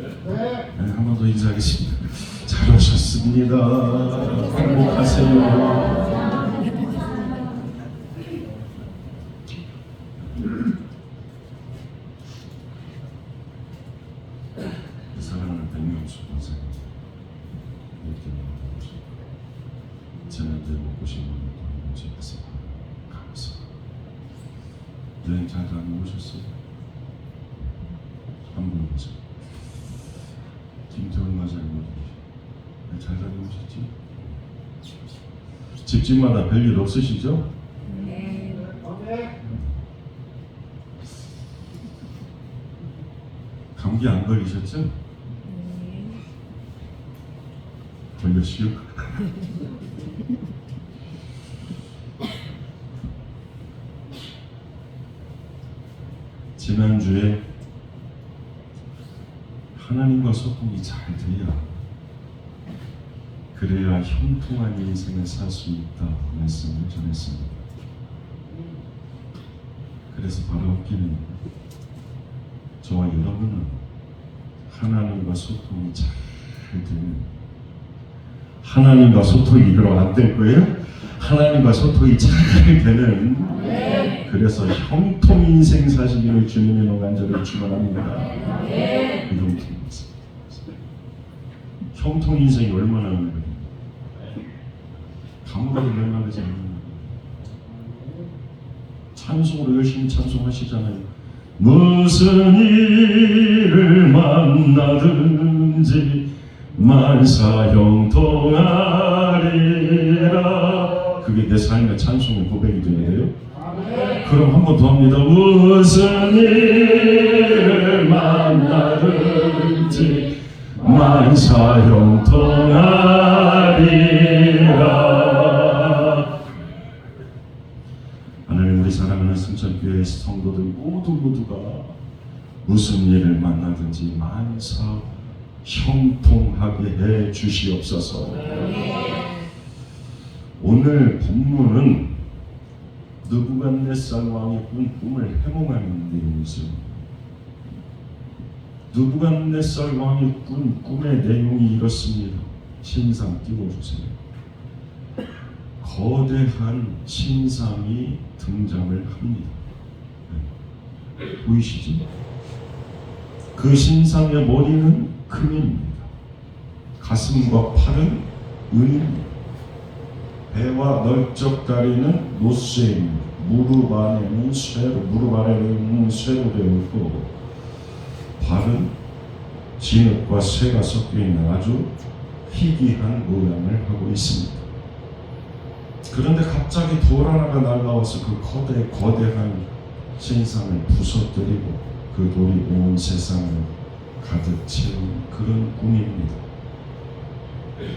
네, 한 번 더 인사하겠습니다. 잘 오셨습니다. 행복하세요. 사랑하는 백명수 권사님, 이렇게 나와주시고 저한테 먹고 싶은 것도 한번 주셔서 감사합니다. 여행 잘 다녀오셨어요? 한번 보세요. 김태훈 마사님 잘 다녀오셨지? 집집마다 별일 없으시죠? 네. 감기 안 걸리셨죠? 걸렸시오? 지난주에 하나님과 소통이 잘 돼야, 그래야 형통한 인생을 살 수 있다 말씀을 전했습니다. 그래서 바로 엎기는 저와 여러분은 하나님과 소통이 잘 되는, 하나님과 소통이 그럼 안 될 거예요? 하나님과 소통이 잘 되는, 그래서 형통 인생 사시기를 주님의 간절히 축원합니다. 형통 인생이 얼마나 어려워요? 감각이 얼마나 되지 않는 거예요? 찬송으로 열심히 찬송하시잖아요. 무슨 일을 만나든지 만사 형통하리라. 그게 내 삶의 찬송의 고백이 되어야 돼요. 그럼 한 번 더 합니다. 무슨 일을 만나든지 만사 형통하리라. 하나님, 우리 사랑하는 승천교회 성도들 모두가 무슨 일을 만나든지 만사 형통하게 해 주시옵소서. 오늘 본문은 느부갓네살 왕이 꾼 꿈을 해몽하는 내용이죠. 느부갓네살 왕이 꾼 꿈의 내용이 이렇습니다. 신상 띄워주세요. 거대한 신상이 등장을 합니다. 보이시죠? 그 신상의 머리는 금입니다. 가슴과 팔은 은입니다. 배와 널쩍 다리는 노쇠입니다. 무릎 아래는 쇠로 되어 있고, 발은 진흙과 쇠가 섞여 있는 아주 희귀한 모양을 하고 있습니다. 그런데 갑자기 돌 하나가 날라와서 그 거대한 신상을 부서뜨리고 그 돌이 온 세상을 가득 채운 그런 꿈입니다.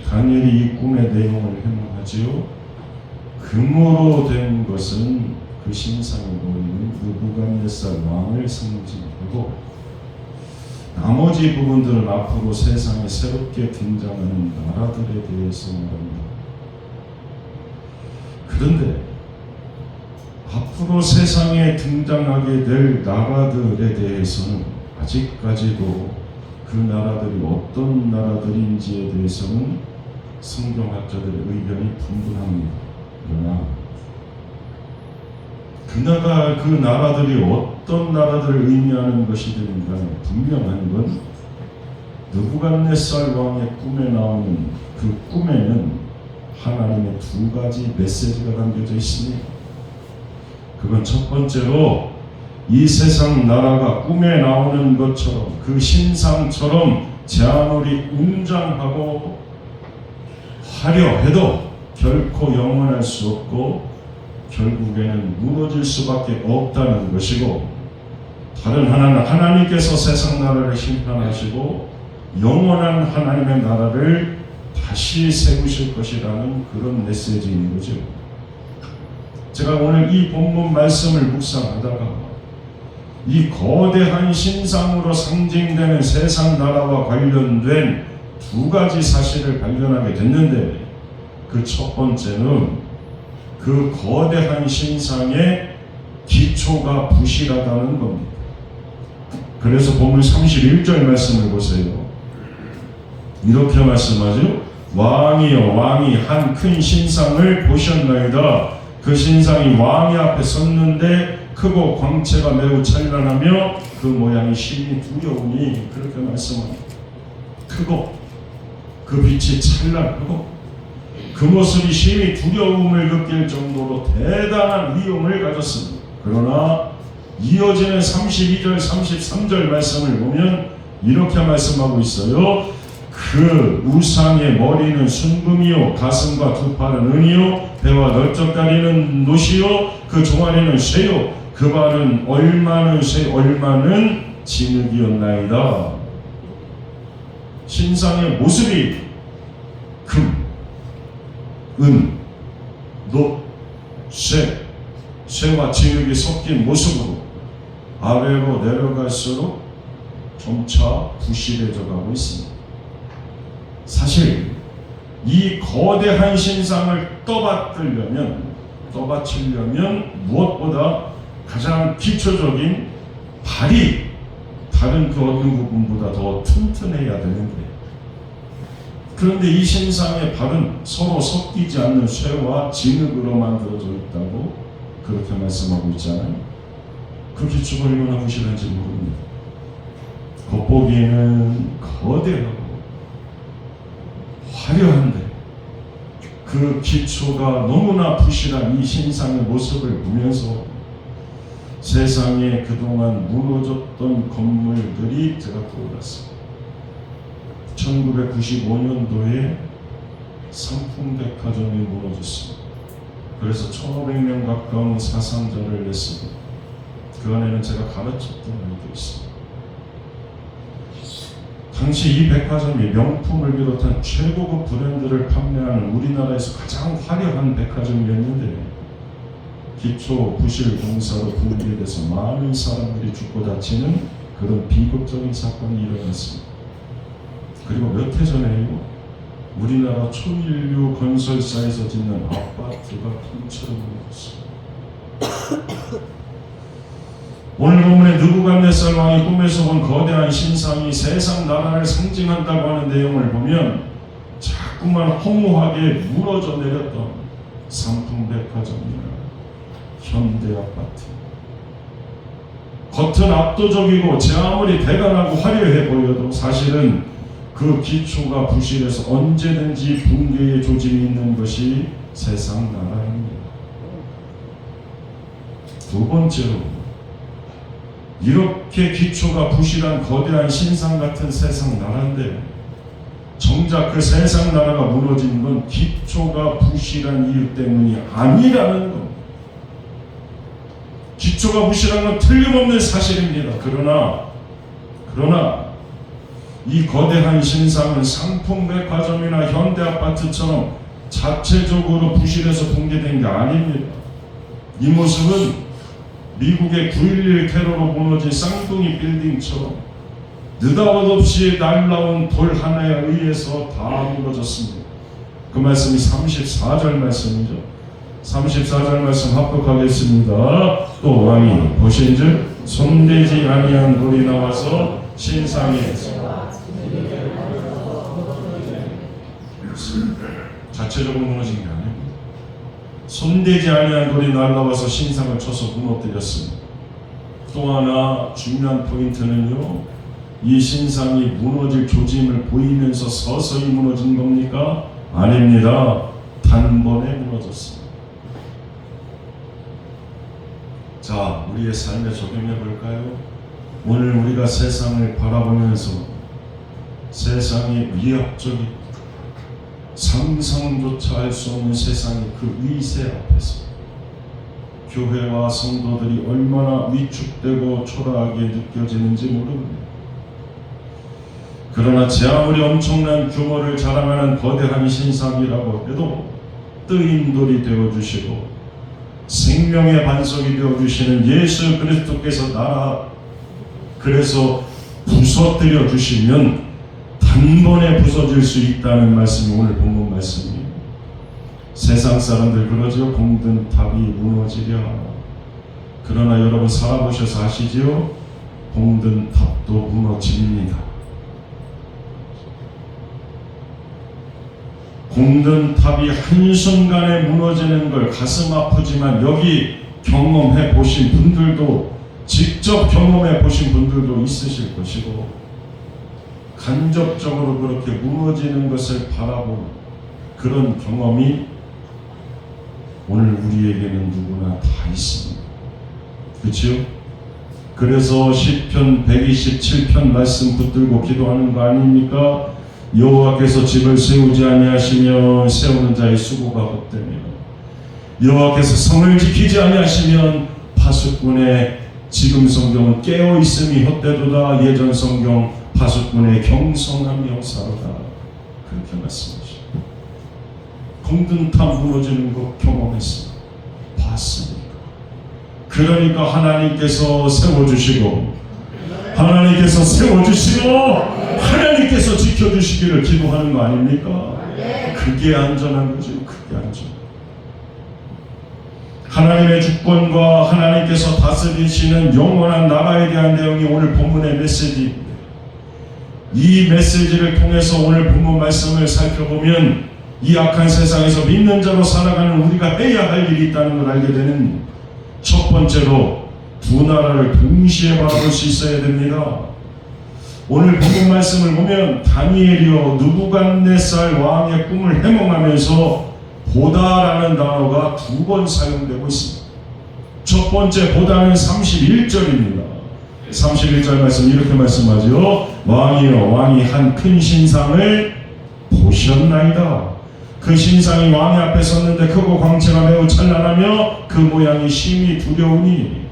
다니엘이 이 꿈의 내용을 해몽하지요. 금으로 된 것은 그 신상을 보이는 느부갓네살 왕을 상징하고, 나머지 부분들은 앞으로 세상에 새롭게 등장하는 나라들에 대해서 말합니다. 그런데 앞으로 세상에 등장하게 될 나라들에 대해서는 아직까지도 그 나라들이 어떤 나라들인지에 대해서는 성경학자들의 의견이 분분합니다. 그러나 그 나라들이 어떤 나라들을 의미하는 것이든 간에 분명한 건 느부갓네살 왕의 꿈에 나오는 그 꿈에는 하나님의 두 가지 메시지가 담겨져 있습니다. 그건 첫 번째로 이 세상 나라가 꿈에 나오는 것처럼 그 신상처럼 제 아무리 웅장하고 화려해도 결코 영원할 수 없고 결국에는 무너질 수밖에 없다는 것이고, 다른 하나님께서 세상 나라를 심판하시고 영원한 하나님의 나라를 다시 세우실 것이라는 그런 메시지인 거죠. 제가 오늘 이 본문 말씀을 묵상하다가 이 거대한 신상으로 상징되는 세상 나라와 관련된 두 가지 사실을 발견하게 됐는데, 그 첫 번째는 그 거대한 신상의 기초가 부실하다는 겁니다. 그래서 본문 31절 말씀을 보세요. 이렇게 말씀하죠. 왕이여 왕이 한 큰 신상을 보셨나이다. 그 신상이 왕의 앞에 섰는데 크고 광채가 매우 찬란하며 그 모양이 심히 두려우니, 그렇게 말씀합니다. 크고 그 빛이 찬란하고 그 모습이 심히 두려움을 느낄 정도로 대단한 위엄을 가졌습니다. 그러나 이어지는 32절 33절 말씀을 보면 이렇게 말씀하고 있어요. 그 우상의 머리는 순금이요 가슴과 두 팔은 은이요 배와 널쩍다리는 노시요 그 종아리는 쇠요 그 발은 얼마는 쇠 얼마는 진흙이었나이다. 신상의 모습이 금, 은, 녹, 쇠와 진흙이 섞인 모습으로 아래로 내려갈수록 점차 부실해져 가고 있습니다. 사실 이 거대한 신상을 떠받치려면 무엇보다 가장 기초적인 발이 다른 그 어느 부분보다 더 튼튼해야 되는데, 그런데 이 신상의 발은 서로 섞이지 않는 쇠와 진흙으로 만들어져 있다고 그렇게 말씀하고 있잖아요. 그 기초가 얼마나 부실한지 모릅니다. 겉보기에는 거대하고 화려한데 그 기초가 너무나 부실한 이 신상의 모습을 보면서 세상에 그동안 무너졌던 건물들이 제가 떠올랐습니다. 1995년도에 삼풍백화점이 무너졌습니다. 그래서 1,500명 가까운 사상자를 냈습니다. 그 안에는 제가 가르쳤던 아이도 있습니다. 당시 이 백화점이 명품을 비롯한 최고급 브랜드를 판매하는 우리나라에서 가장 화려한 백화점이었는데 기초 부실 공사로 붕괴돼서 많은 사람들이 죽고 다치는 그런 비극적인 사건이 일어났습니다. 그리고 몇 해 전에요, 우리나라 초일류 건설사에서 짓는 아파트가 통째로 무너졌습니다. 오늘 본문에 느부갓네살 왕이 꿈에서 본 거대한 신상이 세상 나라를 상징한다고 하는 내용을 보면 자꾸만 허무하게 무너져 내렸던 삼풍백화점이나 현대아파트, 겉은 압도적이고 제 아무리 대단하고 화려해 보여도 사실은 그 기초가 부실해서 언제든지 붕괴의 조짐이 있는 것이 세상 나라입니다. 두 번째로, 이렇게 기초가 부실한 거대한 신상 같은 세상 나라인데 정작 그 세상 나라가 무너진 건 기초가 부실한 이유 때문이 아니라는 겁니다. 기초가 부실한 건 틀림없는 사실입니다. 그러나 이 거대한 신상은 상품백화점이나 현대아파트처럼 자체적으로 부실해서 붕괴된 게 아닙니다. 이 모습은 미국의 9.11 테러로 무너진 쌍둥이 빌딩처럼 느닷없이 날라온 돌 하나에 의해서 다 무너졌습니다. 그 말씀이 34절 말씀이죠. 34절 말씀 합독하겠습니다. 또 왕이 보신즉 손대지 아니한 돌이 나와서 신상에 자체적으로 무너진 게 아닙니다. 손대지 아니한 돌이 날라와서 신상을 쳐서 무너뜨렸습니다. 또 하나 중요한 포인트는요, 이 신상이 무너질 조짐을 보이면서 서서히 무너진 겁니까? 아닙니다. 단번에 무너졌습니다. 자, 우리의 삶에 적용해 볼까요? 오늘 우리가 세상을 바라보면서 세상이 위압적이고 상상조차 할 수 없는 세상의 그 위세 앞에서 교회와 성도들이 얼마나 위축되고 초라하게 느껴지는지 모릅니다. 그러나 제 아무리 엄청난 규모를 자랑하는 거대한 신상이라고 해도 뜨임돌이 되어주시고 생명의 반석이 되어주시는 예수 그리스도께서 그래서 부서뜨려 주시면 단번에 부서질 수 있다는 말씀이 오늘 본문 말씀이에요. 세상 사람들 그러죠. 공든 탑이 무너지랴. 그러나 여러분 살아보셔서 아시죠? 공든 탑도 무너집니다. 공든 탑이 한순간에 무너지는 걸 가슴 아프지만 여기 경험해 보신 분들도, 직접 경험해 보신 분들도 있으실 것이고, 간접적으로 그렇게 무너지는 것을 바라보는 그런 경험이 오늘 우리에게는 누구나 다 있습니다. 그렇죠? 그래서 시편 127편 말씀 붙들고 기도하는 거 아닙니까? 여호와께서 집을 세우지 아니하시면 세우는 자의 수고가 헛되며, 여호와께서 성을 지키지 아니하시면 파수꾼의, 지금 성경은 깨어 있음이 헛되도다, 예전 성경 파수꾼의 경성함이 역사로다, 그렇게 말씀하시죠. 공든 탑 무너지는 것 경험했습니다. 봤습니다. 그러니까 하나님께서 세워주시고, 하나님께서 세워주시고, 하나님께서 지켜주시기를 기도하는 거 아닙니까? 그게 안전한 거죠. 그게 안전. 하나님의 주권과 하나님께서 다스리시는 영원한 나라에 대한 내용이 오늘 본문의 메시지입니다. 이 메시지를 통해서 오늘 본문 말씀을 살펴보면 이 악한 세상에서 믿는 자로 살아가는 우리가 해야 할 일이 있다는 걸 알게 되는, 첫 번째로 두 나라를 동시에 바라볼 수 있어야 됩니다. 오늘 본문 말씀을 보면 다니엘이요 느부갓네살 왕의 꿈을 해몽하면서 보다라는 단어가 두 번 사용되고 있습니다. 첫 번째 보다는 31절입니다. 31절 말씀 이렇게 말씀하죠. 왕이여, 왕이 한 큰 신상을 보셨나이다. 그 신상이 왕의 앞에 섰는데 크고 광채가 매우 찬란하며 그 모양이 심히 두려우니,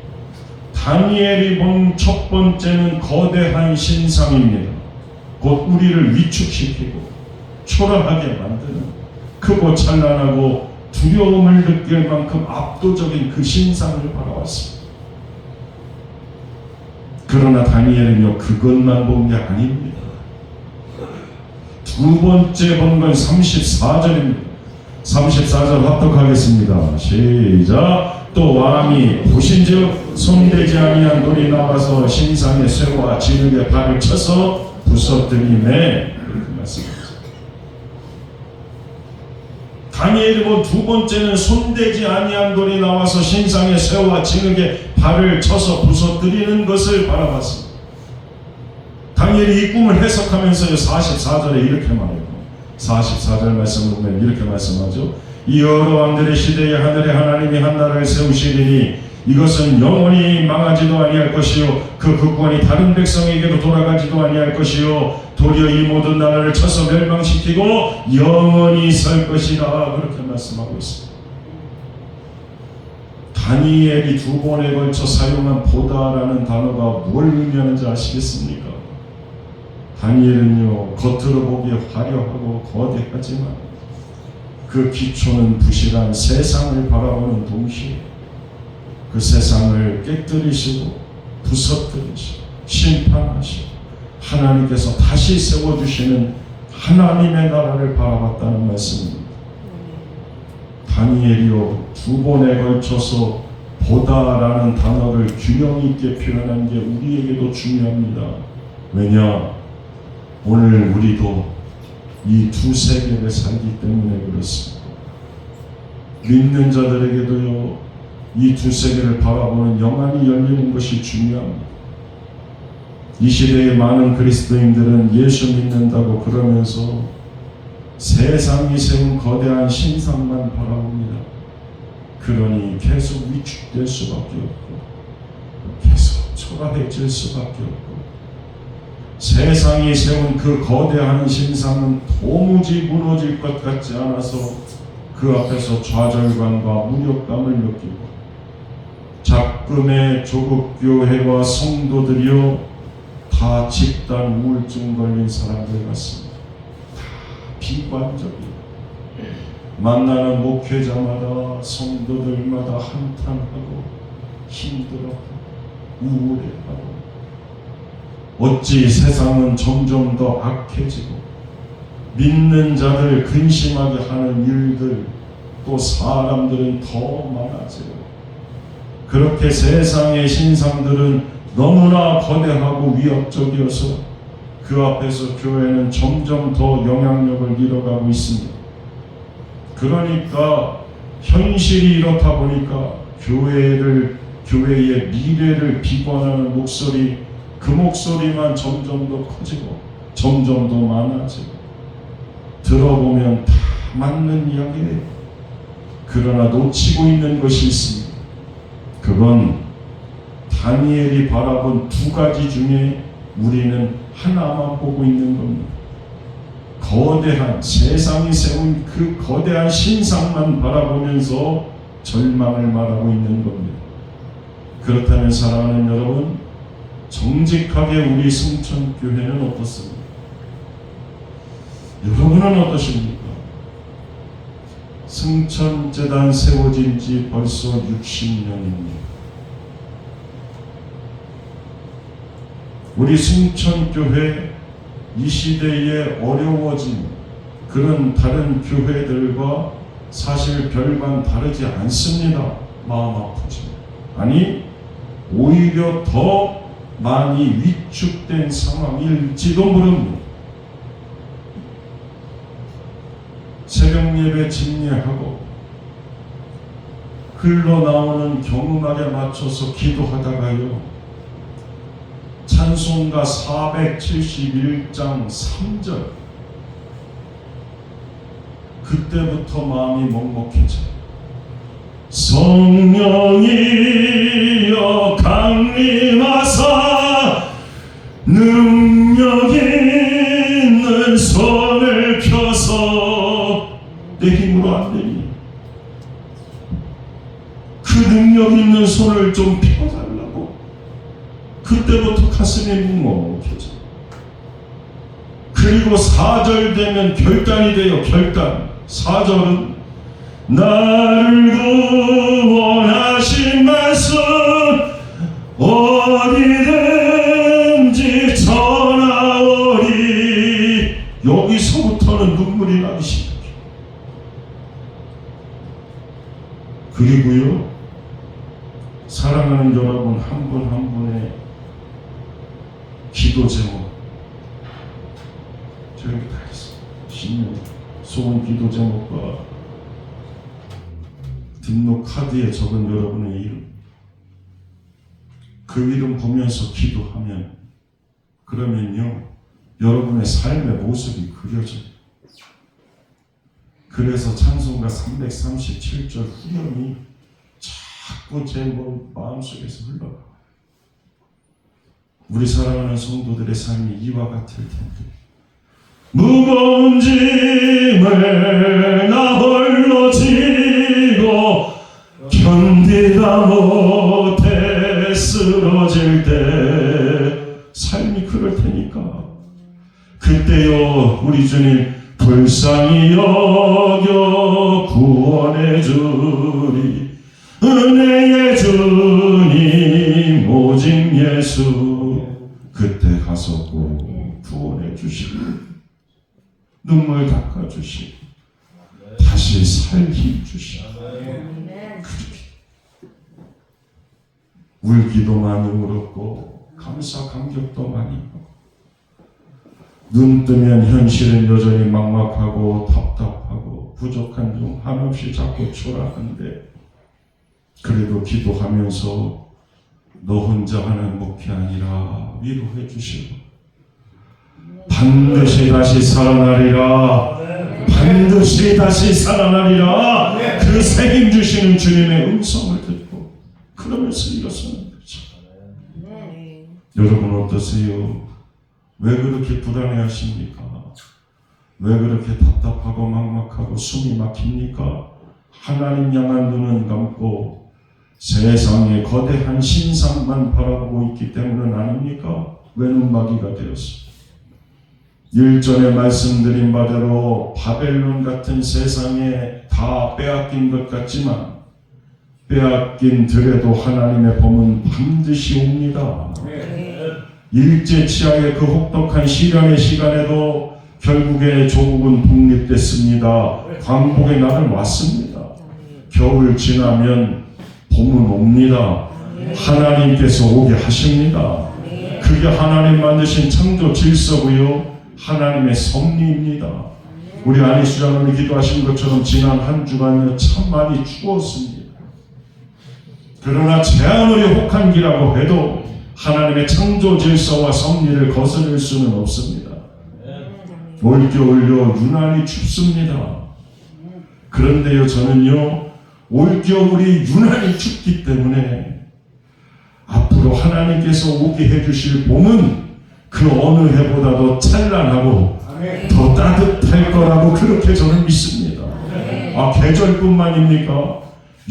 다니엘이 본 첫 번째는 거대한 신상입니다. 곧 우리를 위축시키고 초라하게 만드는, 크고 찬란하고 두려움을 느낄 만큼 압도적인 그 신상을 바라왔습니다. 그러나 다니엘은요, 그것만 본 게 아닙니다. 두 번째 본 건 34절입니다. 34절 합독하겠습니다. 시작. 또 왕이 보신즉 손대지 아니한 돌이 나와서 신상의 쇠와 진흙에 발을 쳐서 부서뜨리매, 이렇게 말씀합니다. 다니엘이 본 두 번째는 손대지 아니한 돌이 나와서 신상의 쇠와 진흙에 발을 쳐서 부서뜨리는 것을 바라봤습니다. 다니엘이 이 꿈을 해석하면서요 44절에 이렇게 말해요. 44절 말씀을 보면 이렇게 말씀하죠. 이 여러 왕들의 시대에 하늘의 하나님이 한 나라를 세우시리니 이것은 영원히 망하지도 아니할 것이요 그 국권이 다른 백성에게도 돌아가지도 아니할 것이요 도리어 이 모든 나라를 쳐서 멸망시키고 영원히 설 것이다, 그렇게 말씀하고 있습니다. 다니엘이 두 번에 걸쳐 사용한 보다라는 단어가 뭘 의미하는지 아시겠습니까? 다니엘은요 겉으로 보기에 화려하고 거대하지만 그 기초는 부실한 세상을 바라보는 동시에 그 세상을 깨뜨리시고 부서뜨리시고 심판하시고 하나님께서 다시 세워주시는 하나님의 나라를 바라봤다는 말씀입니다. 다니엘이요 두 번에 걸쳐서 보다라는 단어를 균형 있게 표현한 게 우리에게도 중요합니다. 왜냐? 오늘 우리도 이 두 세계를 살기 때문에 그렇습니다. 믿는 자들에게도요 이 두 세계를 바라보는 영안이 열리는 것이 중요합니다. 이 시대의 많은 그리스도인들은 예수 믿는다고 그러면서 세상이 세운 거대한 신상만 바라봅니다. 그러니 계속 위축될 수밖에 없고 계속 초라해질 수밖에 없고 세상이 세운 그 거대한 신상은 도무지 무너질 것 같지 않아서 그 앞에서 좌절감과 무력감을 느끼고 작금의 조국 교회와 성도들이요 다 집단 우울증 걸린 사람들 같습니다. 다 비관적이에요. 만나는 목회자마다 성도들마다 한탄하고 힘들어하고 우울해하고 어찌 세상은 점점 더 악해지고 믿는 자들 근심하게 하는 일들 또 사람들은 더 많아지고 그렇게 세상의 신상들은 너무나 거대하고 위협적이어서 그 앞에서 교회는 점점 더 영향력을 잃어가고 있습니다. 그러니까 현실이 이렇다 보니까 교회의 미래를 비관하는 목소리, 그 목소리만 점점 더 커지고 점점 더 많아지고, 들어보면 다 맞는 이야기예요. 그러나 놓치고 있는 것이 있습니다. 그건 다니엘이 바라본 두 가지 중에 우리는 하나만 보고 있는 겁니다. 거대한 세상이 세운 그 거대한 신상만 바라보면서 절망을 말하고 있는 겁니다. 그렇다면 사랑하는 여러분, 정직하게 우리 승천교회는 어떻습니까? 여러분은 어떠십니까? 승천재단 세워진 지 벌써 60년입니다. 우리 승천교회 이 시대에 어려워진 그런 다른 교회들과 사실 별반 다르지 않습니다. 마음 아프지. 아니, 오히려 더 많이 위축된 상황일지도 모릅니다. 새벽 예배 집례하고 흘러나오는 경음악에 맞춰서 기도하다가요, 찬송가 471장 3절, 그때부터 마음이 먹먹해져요. 성령이여 강림하사 능력 있는 손을 펴서, 내 힘으로 안 되니 그 능력 있는 손을 좀 펴달라고. 그때부터 가슴이 묵먹해져. 그리고 4절 되면 결단이 돼요. 결단. 4절은 나를 구원하신 말씀 어디든지 전하오리. 여기서부터는 눈물이 나기 시작해요. 그리고요, 사랑하는 여러분 한 분 한 분의 기도 제목, 저기 다 있어요. 신년 소원 기도 제목과 등록 카드에 적은 여러분의 이름, 그 이름 보면서 기도하면, 그러면요, 여러분의 삶의 모습이 그려져요. 그래서 찬송가 337절 후렴이 자꾸 제 마음속에서 흘러가요. 우리 사랑하는 성도들의 삶이 이와 같을 텐데, 무거운 짐을 나 홀로 지고 견디다 못해 쓰러질 때, 삶이 그럴 테니까 그때요 우리 주님 불쌍히 여겨 구원해 주리. 은혜의 주님 오직 예수, 그때 가서 꼭 구원해 주시고 눈물 닦아 주시고 다시 살 힘 주시고, 울기도 많이 울었고 감사 감격도 많이 하고, 눈 뜨면 현실은 여전히 막막하고 답답하고 부족한 중 한없이 자꾸 초라한데, 그래도 기도하면서 너 혼자 하는 목회 아니라 위로해 주시고, 반드시 다시 살아나리라, 반드시 다시 살아나리라, 그 새 힘 주시는 주님의 음성을 듣고 그러면서 일어서는 거죠. 여러분 어떠세요? 왜 그렇게 불안해하십니까? 왜 그렇게 답답하고 막막하고 숨이 막힙니까? 하나님 향한 눈은 감고 세상의 거대한 신상만 바라보고 있기 때문은 아닙니까? 왜 눈마기가 되었습니까? 일전에 말씀드린 바대로 바벨론 같은 세상에 다 빼앗긴 것 같지만, 빼앗긴 들에도 하나님의 범은 반드시 옵니다. 일제치하의 그 혹독한 시련의 시간에도 결국에 조국은 독립됐습니다. 광복의 날은 왔습니다. 겨울 지나면 봄은 옵니다. 하나님께서 오게 하십니다. 그게 하나님 만드신 창조 질서고요, 하나님의 섭리입니다. 우리 안희 수장님이 기도하신 것처럼 지난 한 주간요 참 많이 추웠습니다. 그러나 제아무리 혹한기라고 해도 하나님의 창조 질서와 섭리를 거스를 수는 없습니다. 올겨울요 유난히 춥습니다. 그런데요 저는요 올겨울이 유난히 춥기 때문에 앞으로 하나님께서 오게 해주실 봄은 그 어느 해보다도 찬란하고 더 따뜻할 거라고 그렇게 저는 믿습니다. 계절뿐만입니까?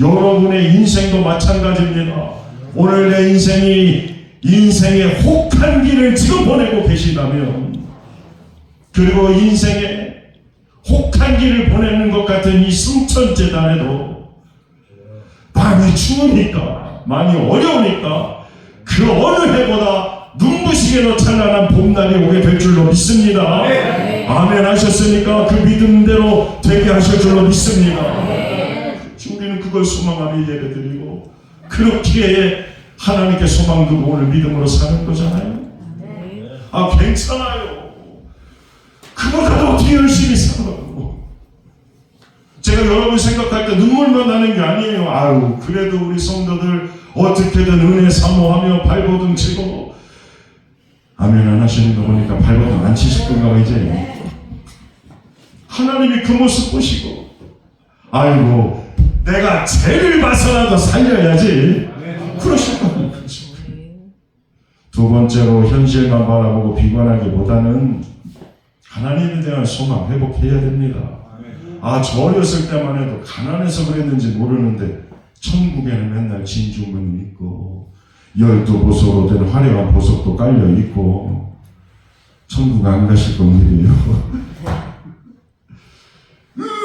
여러분의 인생도 마찬가지입니다. 오늘 내 인생의 혹한기를 지금 보내고 계시다면, 그리고 인생의 혹한기를 보내는 것 같은 이 승천재단에도 많이 추우니까, 많이 어려우니까 그 어느 해보다 눈부시게도 찬란한 봄날이 오게 될 줄로 믿습니다. 아멘 하셨으니까 그 믿음대로 되게 하실 줄로 믿습니다. 우리는 그걸 소망하며 예배드리고 그렇게 하나님께 소망 두고 오늘 믿음으로 사는 거잖아요. 괜찮아요. 그보다도 더 열심히 살아가고. 제가 여러분 생각할 때 눈물만 나는 게 아니에요. 그래도 우리 성도들 어떻게든 은혜 사모하며 발버둥 치고. 아멘 안 하시는 거 보니까 발버둥 안 치실 건가 봐 이제. 하나님이 그 모습 보시고 내가 죄를 봐서라도 살려야지 그러실 겁니다. 두 번째로 현실만 바라보고 비관하기보다는 하나님에 대한 소망 회복해야 됩니다. 저 어렸을 때만 해도 가난해서 그랬는지 모르는데 천국에는 맨날 진주문이 있고 12보석으로 된 화려한 보석도 깔려 있고 천국 안 가실 겁니다.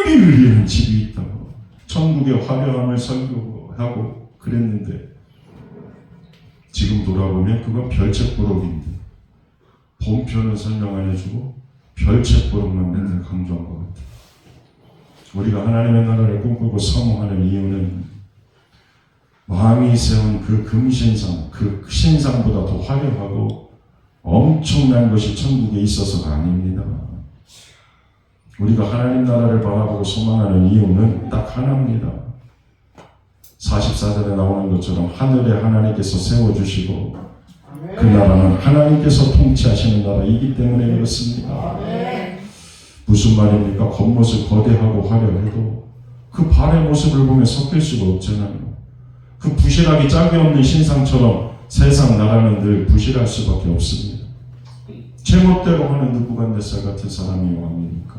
의리의리한 집이 있다고 천국의 화려함을 설교하고 그랬는데 지금 돌아보면 그건 별책부록인데 본편은 설명 안 해주고 별책부록만 맨날 강조한 것 같아요. 우리가 하나님의 나라를 꿈꾸고 사모하는 이유는 왕이 세운 그 금신상, 그 신상보다 더 화려하고 엄청난 것이 천국에 있어서가 아닙니다. 우리가 하나님 나라를 바라보고 소망하는 이유는 딱 하나입니다. 44절에 나오는 것처럼 하늘에 하나님께서 세워주시고 그 나라는 하나님께서 통치하시는 나라이기 때문에 그렇습니다. 무슨 말입니까? 겉모습 거대하고 화려해도 그 발의 모습을 보면 섞일 수가 없잖아요. 그 부실하기 짝이 없는 신상처럼 세상 나라는 늘 부실할 수밖에 없습니다. 제멋대로 하는 느부갓네살 같은 사람이 왕이니까.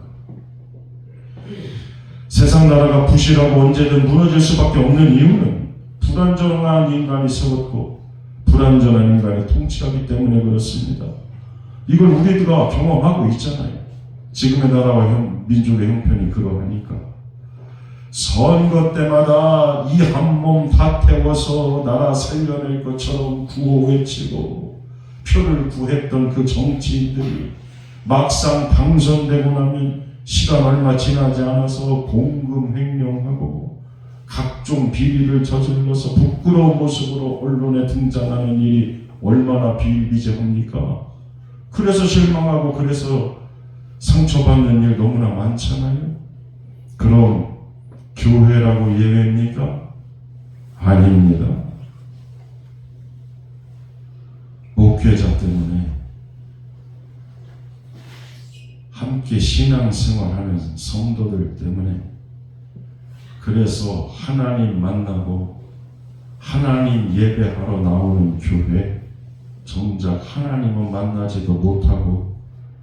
세상 나라가 부실하고 언제든 무너질 수밖에 없는 이유는 불완전한 인간이 세웠고 불완전한 인간이 통치하기 때문에 그렇습니다. 이걸 우리가 경험하고 있잖아요. 지금의 나라와 민족의 형편이 그러하니까. 선거 때마다 이 한 몸 다 태워서 나라 살려낼 것처럼 구호 외치고 표를 구했던 그 정치인들이 막상 당선되고 나면 시간 얼마 지나지 않아서 공금 횡령하고 각종 비리를 저질러서 부끄러운 모습으로 언론에 등장하는 일이 얼마나 비일비재합니까? 그래서 실망하고 그래서 상처받는 일 너무나 많잖아요. 그럼 교회라고 예외입니까? 아닙니다. 목회자 때문에 함께 신앙생활하는 성도들 때문에 그래서 하나님 만나고 하나님 예배하러 나오는 교회 정작 하나님은 만나지도 못하고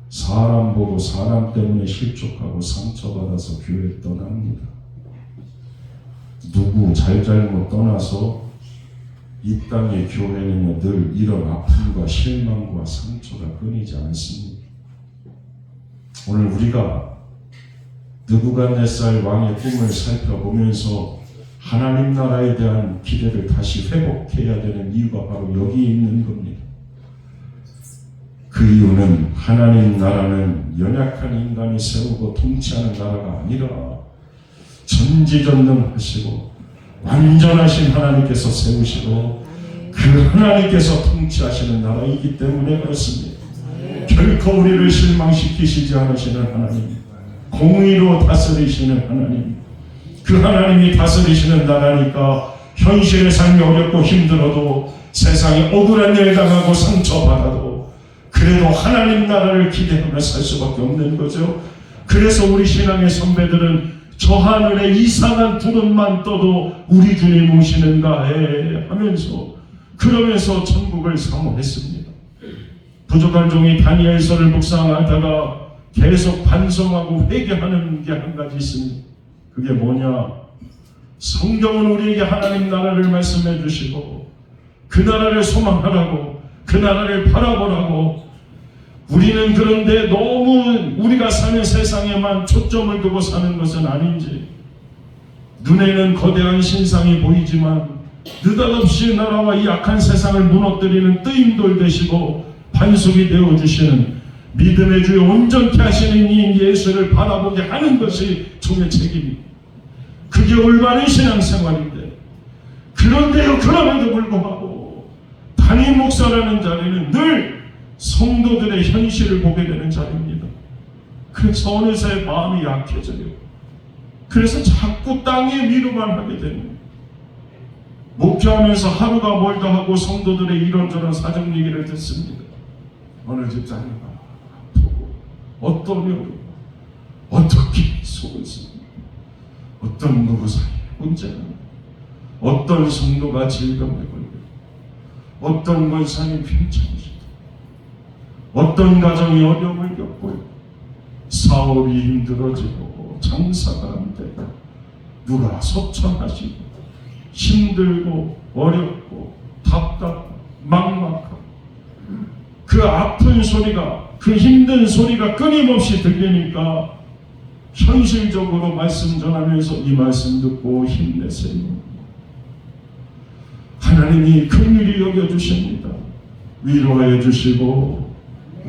사람 보고 사람 때문에 실족하고 상처받아서 교회 떠납니다. 누구 잘잘못 떠나서 이 땅의 교회는 늘 이런 아픔과 실망과 상처가 끊이지 않습니다. 오늘 우리가 느부갓네살 왕의 꿈을 살펴보면서 하나님 나라에 대한 기대를 다시 회복해야 되는 이유가 바로 여기 있는 겁니다. 그 이유는 하나님 나라는 연약한 인간이 세우고 통치하는 나라가 아니라 전지전능하시고 완전하신 하나님께서 세우시고 그 하나님께서 통치하시는 나라이기 때문에 그렇습니다. 결코 우리를 실망시키시지 않으시는 하나님, 공의로 다스리시는 하나님, 그 하나님이 다스리시는 나라니까 현실의 삶이 어렵고 힘들어도 세상에 억울한 일 당하고 상처받아도 그래도 하나님 나라를 기대하며 살 수밖에 없는 거죠. 그래서 우리 신앙의 선배들은 저 하늘에 이상한 구름만 떠도 우리 주님 오시는가 해 하면서 그러면서 천국을 사모했습니다. 부족한 종이 다니엘서를 묵상하다가 계속 반성하고 회개하는 게 한 가지 있습니다. 그게 뭐냐? 성경은 우리에게 하나님 나라를 말씀해 주시고 그 나라를 소망하라고, 그 나라를 바라보라고. 우리는 그런데 너무 우리가 사는 세상에만 초점을 두고 사는 것은 아닌지, 눈에는 거대한 신상이 보이지만 느닷없이 나라와 이 악한 세상을 무너뜨리는 뜨임돌 되시고 반석이 되어주시는 믿음의 주여 온전케 하시는 이 예수를 바라보게 하는 것이 종의 책임입니다. 그게 올바른 신앙생활인데, 그런데요, 그럼에도 불구하고 담임 목사라는 자리는 늘 성도들의 현실을 보게 되는 자리입니다. 그래서 어느새 마음이 약해져요. 그래서 자꾸 땅에 위로만 하게 됩니다. 목회하면서 하루가 멀다 하고 성도들의 이런저런 사정 얘기를 듣습니다. 어느 집사님 아프고 어떤 어려움, 어떻게 속을 씁니다. 어떤 누구 사이에 문제가, 어떤 성도가 질병에 걸려, 어떤 권사님 편찮으시다, 어떤 가정이 어려움을 겪고 사업이 힘들어지고 장사가 안 되고 누가 소천하시고 힘들고 어렵고 답답하고 막막하고 그 아픈 소리가, 그 힘든 소리가 끊임없이 들리니까 현실적으로 말씀 전하면서 이 말씀 듣고 힘내세요. 하나님이 긍휼히 여겨주십니다. 위로해 주시고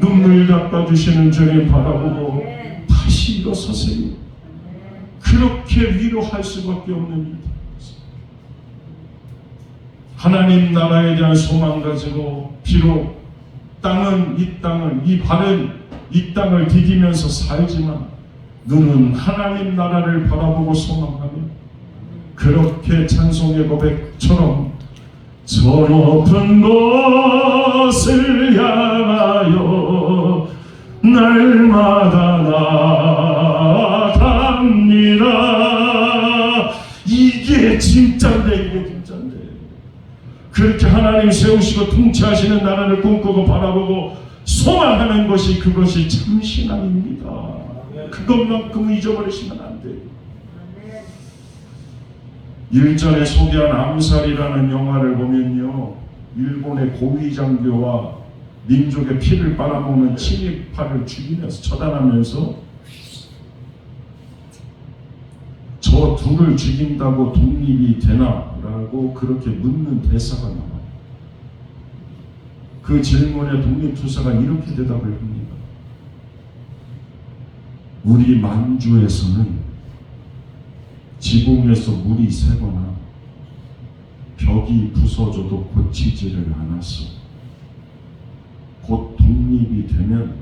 눈물 닦아주시는 주님 바라보고 다시 일어서세요. 그렇게 위로할 수밖에 없는 일입니다. 하나님 나라에 대한 소망 가지고 비록 이 발은 이 땅을 디디면서 살지만 눈은 하나님 나라를 바라보고 소망하며 그렇게 찬송의 고백처럼 저 높은 곳을 향하여 날마다 나아갑니다. 이게 진짜인데, 이게 진짜인데. 그렇게 하나님 세우시고 통치하시는 나라를 꿈꾸고 바라보고 소망하는 것이, 그것이 참 신앙입니다. 그것만큼 잊어버리시면 안 돼요. 일전에 소개한 암살이라는 영화를 보면요, 일본의 고위 장교와 민족의 피를 빨아먹는 친일파를 죽이면서 처단하면서 저 둘을 죽인다고 독립이 되나? 라고 그렇게 묻는 대사가 나와요. 그 질문에 독립투사가 이렇게 대답을 합니다. 우리 만주에서는 지붕에서 물이 새거나 벽이 부서져도 고치지를 않았어. 곧 독립이 되면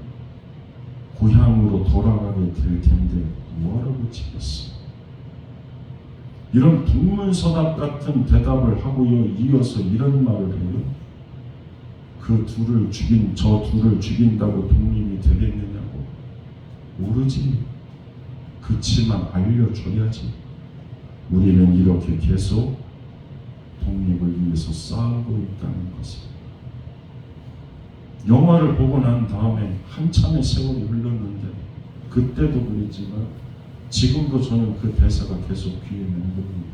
고향으로 돌아가게 될 텐데 뭐하러 고치겠어? 이런 동문서답 같은 대답을 하고요, 이어서 이런 말을 해요. 저 둘을 죽인다고 독립이 되겠느냐고. 모르지. 그치만 알려줘야지. 우리는 이렇게 계속 독립을 위해서 싸우고 있다는 것을. 영화를 보고 난 다음에 한참의 세월이 흘렀는데 그때도 그랬지만 지금도 저는 그 대사가 계속 귀에 맴돕니다.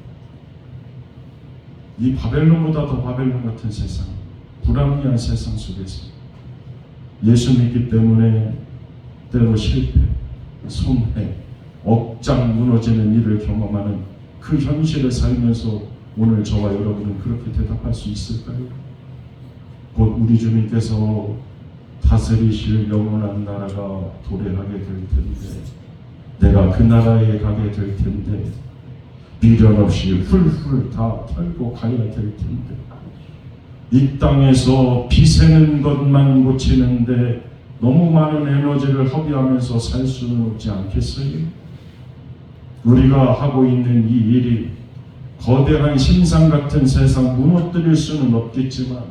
이 바벨론보다 더 바벨론 같은 세상, 불합리한 세상 속에서 예수 믿기 때문에 때로 실패, 손해, 억장 무너지는 일을 경험하는 그 현실을 살면서 오늘 저와 여러분은 그렇게 대답할 수 있을까요? 곧 우리 주님께서 다스리실 영원한 나라가 도래하게 될 텐데 내가 그 나라에 가게 될 텐데 미련 없이 훌훌 다 털고 가야 될 텐데 이 땅에서 비새는 것만 고치는데 너무 많은 에너지를 허비하면서 살 수는 없지 않겠어요? 우리가 하고 있는 이 일이 거대한 신상 같은 세상 무너뜨릴 수는 없겠지만,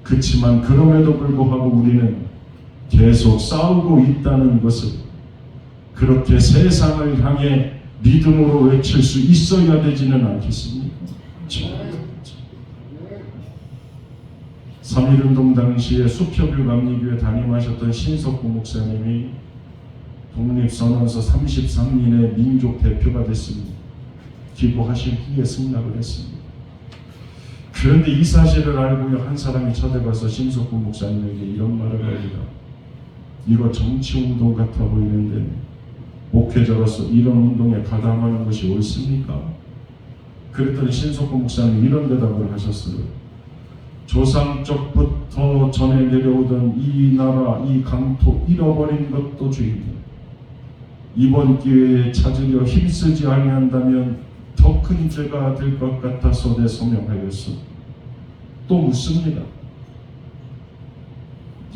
그렇지만 그럼에도 불구하고 우리는 계속 싸우고 있다는 것을, 그렇게 세상을 향해 믿음으로 외칠 수 있어야 되지는 않겠습니까? 3.1운동 당시에 수표교 감리교회 담임하셨던 신석구 목사님이 독립선언서 33인의 민족 대표가 됐습니다. 기부하신 후에 승낙을 했습니다. 그런데 이 사실을 알고 한 사람이 쳐다봐서 신석구 목사님에게 이런 말을 합니다. 이거 정치운동 같아 보이는데 목회자로서 이런 운동에 가담하는 것이 옳습니까? 그랬더니 신석구 목사님이 이런 대답을 하셨어요. 조상적부터 전해 내려오던 이 나라, 이 강토 잃어버린 것도 죄입니다. 이번 기회에 찾으려 힘쓰지 아니한다면 더 큰 죄가 될 것 같아서 내 소명하였소. 또 묻습니다.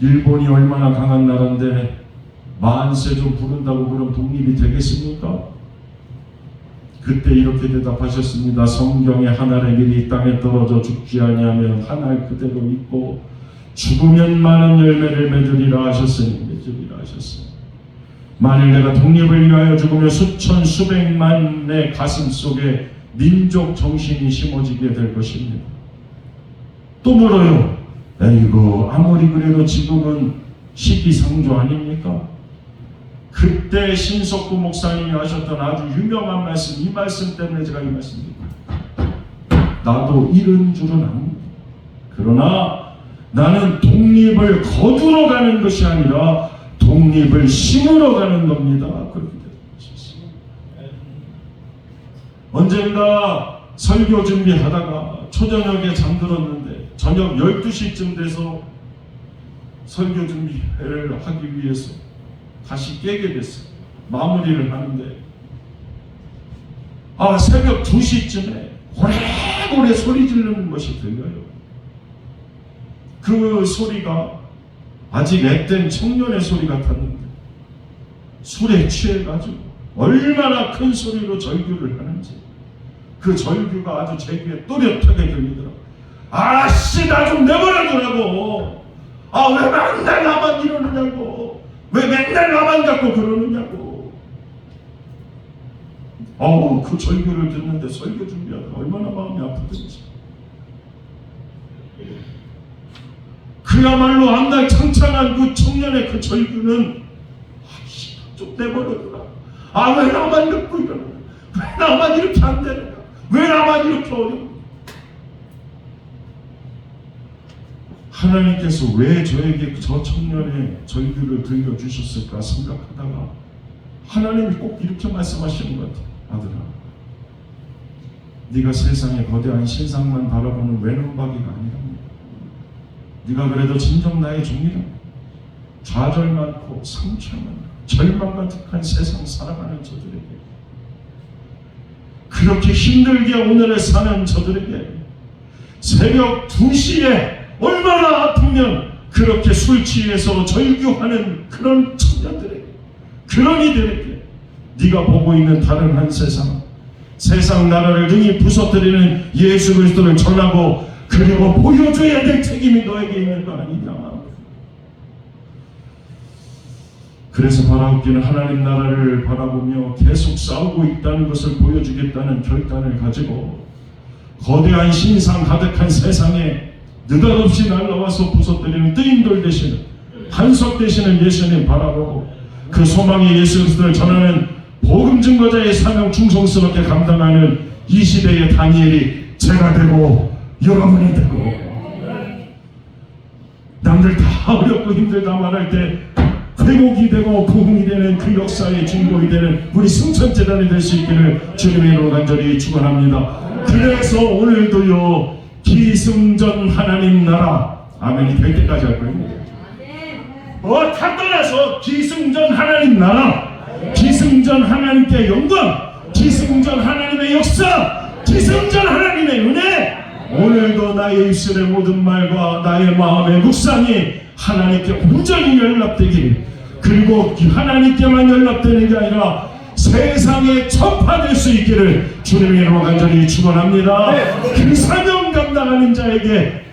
일본이 얼마나 강한 나라인데 만세 좀 부른다고 그럼 독립이 되겠습니까? 그때 이렇게 대답하셨습니다. 성경에 한 알의 밀이 이 땅에 떨어져 죽지 아니하면 한 알 그대로 있고 죽으면 많은 열매를 맺으리라 하셨으니 맺으리라 하셨습니다. 만일 내가 독립을 위하여 죽으면 수천 수백만의 가슴 속에 민족 정신이 심어지게 될 것입니다. 또 물어요. 에이고 아무리 그래도 지금은 시기상조 아닙니까? 그때 신석구 목사님이 하셨던 아주 유명한 말씀, 이 말씀 때문에 제가 이 말씀드립니다. 나도 이런 줄은 압니다. 그러나 나는 독립을 거두러 가는 것이 아니라 독립을 심으러 가는 겁니다. 그렇게 되셨습니다. 언젠가 설교 준비하다가 초저녁에 잠들었는데 저녁 12시쯤 돼서 설교 준비를 하기 위해서 다시 깨게 됐어요. 마무리를 하는데 새벽 2시쯤에 고래고래 소리 지르는 것이 들려요. 그 소리가 아직 앳된 청년의 소리 같았는데 술에 취해가지고 얼마나 큰 소리로 절규를 하는지 그 절규가 아주 제 귀에 또렷하게 들리더라고요. 아씨 나 좀 내버려두라고. 왜 맨날 나만 이러느냐고. 왜 맨날 나만 갖고 그러느냐고. 그 절규를 듣는데 설교 준비하다 얼마나 마음이 아프든지. 그야말로 앞날 창창한 그 청년의 그 절규는 좀 내버려두라. 왜 나만 듣고 이러느냐. 왜 나만 이렇게 안 되느냐. 왜 나만 이렇게 어려워. 하나님께서 왜 저에게 저 청년의 절규를 들려주셨을까 생각하다가 하나님이 꼭 이렇게 말씀하시는 것 같아요. 아들아, 네가 세상의 거대한 신상만 바라보는 외눈박이가 아니라 네가 그래도 진정 나의 종이라. 좌절 많고 상처 많고 절망 가득한 세상 살아가는 저들에게, 그렇게 힘들게 오늘을 사는 저들에게, 새벽 2시에 얼마나 아프면 그렇게 술 취해서 절규하는 그런 청년들에게, 그런 이들에게 네가 보고 있는 다른 한 세상 나라를 능히 부서뜨리는 예수 그리스도를 전하고 그리고 보여줘야 될 책임이 너에게 있는 거 아니냐. 그래서 바라옵기는 하나님 나라를 바라보며 계속 싸우고 있다는 것을 보여주겠다는 결단을 가지고 거대한 신상 가득한 세상에 느닷없이 날라와서 부서뜨리는 뜨임돌 되시는, 반석 되시는 예수님 바라보고 그 소망의 예수 그리스도를 전하는 복음 증거자의 사명 충성스럽게 감당하는 이 시대의 다니엘이 제가 되고 여러분이 되고, 남들 다 어렵고 힘들다 말할 때 회복이 되고 부흥이 되는 그 역사의 중보이 되는 우리 승천재단이 될 수 있기를 주님의 이름으로 간절히 축원합니다. 그래서 오늘도요, 기승전 하나님 나라, 아멘이 될 때까지 할 거예요. 다 떠나서 기승전 하나님 나라, 기승전 하나님께 영광, 기승전 하나님의 역사, 기승전 하나님의 은혜, 오늘도 나의 입술의 모든 말과 나의 마음의 묵상이 하나님께 온전히 연락되길, 그리고 하나님께만 연락되는 게 아니라 세상에 전파될 수 있기를 주님의 이름으로 간절히 축원합니다. 그 사명 감당하는 자에게,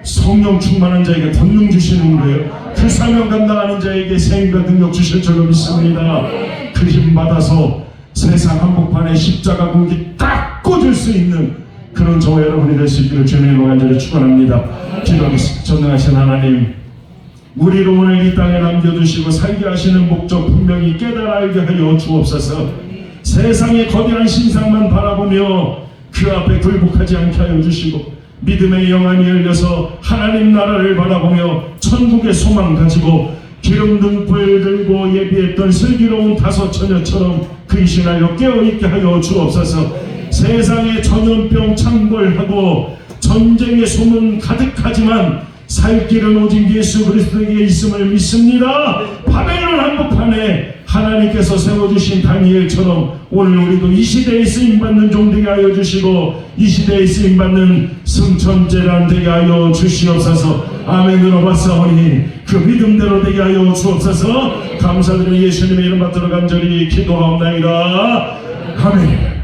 성령 충만한 자에게 권능 주시는 거예요. 그 사명 감당하는 자에게 생과 능력 주실 줄로 믿습니다. 그 힘 받아서 세상 한복판에 십자가 국이 딱 꽂을 수 있는 그런 저와 여러분이 될 수 있기를 주님으로 간절히 축원합니다. 기도하겠습니다. 전능하신 하나님, 우리를 오늘 이 땅에 남겨두시고 살게 하시는 목적 분명히 깨달아 알게 하여 주옵소서. 세상의 거대한 신상만 바라보며 그 앞에 굴복하지 않게 하여 주시고, 믿음의 영안이 열려서 하나님 나라를 바라보며 천국의 소망 가지고 기름 등불 들고 예비했던 슬기로운 다섯 처녀처럼 근신하여 깨어있게 하여 주옵소서. 세상에 전염병 창궐하고 전쟁의 소문 가득하지만 살 길은 오직 예수 그리스도에게 있음을 믿습니다. 바벨론 한복판에 하나님께서 세워주신 다니엘처럼 오늘 우리도 이 시대에 쓰임받는 종 되게 하여 주시고, 이 시대에 쓰임받는 승천제란 되게 하여 주시옵소서. 아멘으로 받사오니 그 믿음대로 되게 하여 주옵소서. 감사드리는 예수님의 이름 받들어 간절히 기도하옵나이다. 아멘.